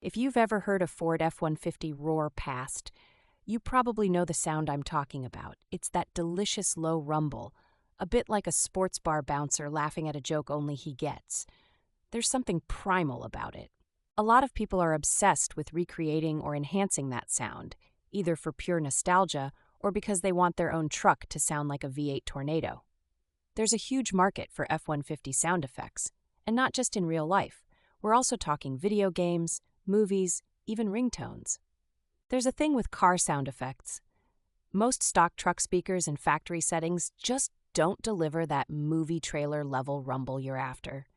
If you've ever heard a Ford F-150 roar past, you probably know the sound I'm talking about. It's that delicious low rumble, a bit like a sports bar bouncer laughing at a joke only he gets. There's something primal about it. A lot of people are obsessed with recreating or enhancing that sound, either for pure nostalgia or because they want their own truck to sound like a V8 tornado. There's a huge market for F-150 sound effects, and not just in real life. We're also talking video games, movies, even ringtones. There's a thing with car sound effects. Most stock truck speakers in factory settings just don't deliver that movie trailer level rumble you're after.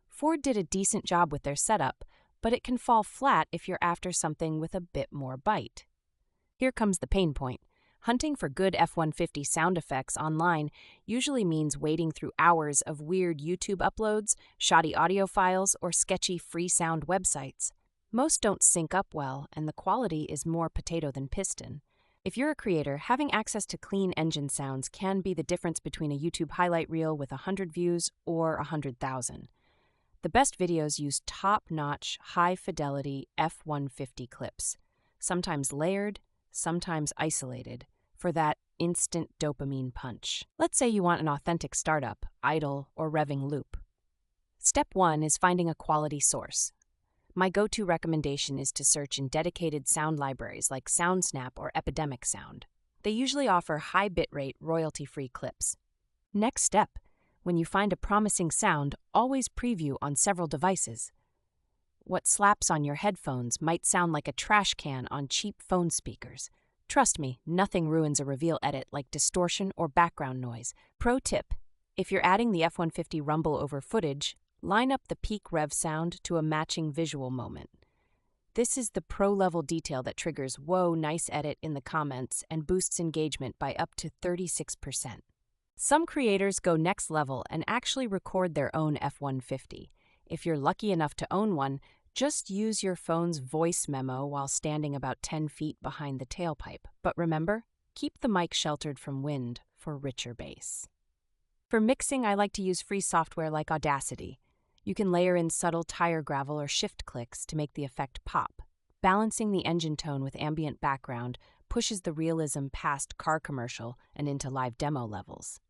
Ford did a decent job with their setup, but it can fall flat if you're after something with a bit more bite. Here comes the pain point. Hunting for good F-150 sound effects online usually means wading through hours of weird YouTube uploads, shoddy audio files, or sketchy free sound websites. Most don't sync up well, and the quality is more potato than piston. If you're a creator, having access to clean engine sounds can be the difference between a YouTube highlight reel with 100 views or 100,000. The best videos use top-notch, high-fidelity F-150 clips, sometimes layered, sometimes isolated, for that instant dopamine punch. Let's say you want an authentic startup, idle, or revving loop. Step 1 is finding a quality source. My go-to recommendation is to search in dedicated sound libraries like SoundSnap or Epidemic Sound. They usually offer high bitrate, royalty-free clips. Next step, when you find a promising sound, always preview on several devices. What slaps on your headphones might sound like a trash can on cheap phone speakers. Trust me, nothing ruins a reveal edit like distortion or background noise. Pro tip: if you're adding the F-150 rumble over footage, line up the peak rev sound to a matching visual moment. This is the pro-level detail that triggers "whoa, nice edit" in the comments and boosts engagement by up to 36%. Some creators go next level and actually record their own F-150. If you're lucky enough to own one, just use your phone's voice memo while standing about 10 feet behind the tailpipe. But remember, keep the mic sheltered from wind for richer bass. For mixing, I like to use free software like Audacity. You can layer in subtle tire gravel or shift clicks to make the effect pop. Balancing the engine tone with ambient background pushes the realism past car commercial and into live demo levels.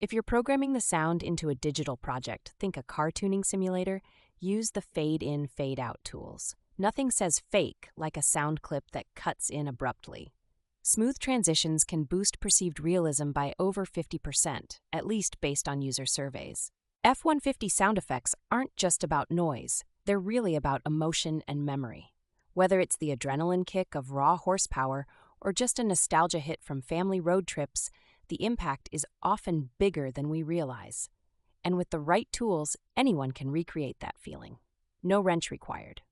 If you're programming the sound into a digital project, think a car tuning simulator, use the fade-in, fade-out tools. Nothing says fake like a sound clip that cuts in abruptly. Smooth transitions can boost perceived realism by over 50%, at least based on user surveys. F-150 sound effects aren't just about noise, they're really about emotion and memory. Whether it's the adrenaline kick of raw horsepower or just a nostalgia hit from family road trips, the impact is often bigger than we realize. And with the right tools, anyone can recreate that feeling. No wrench required.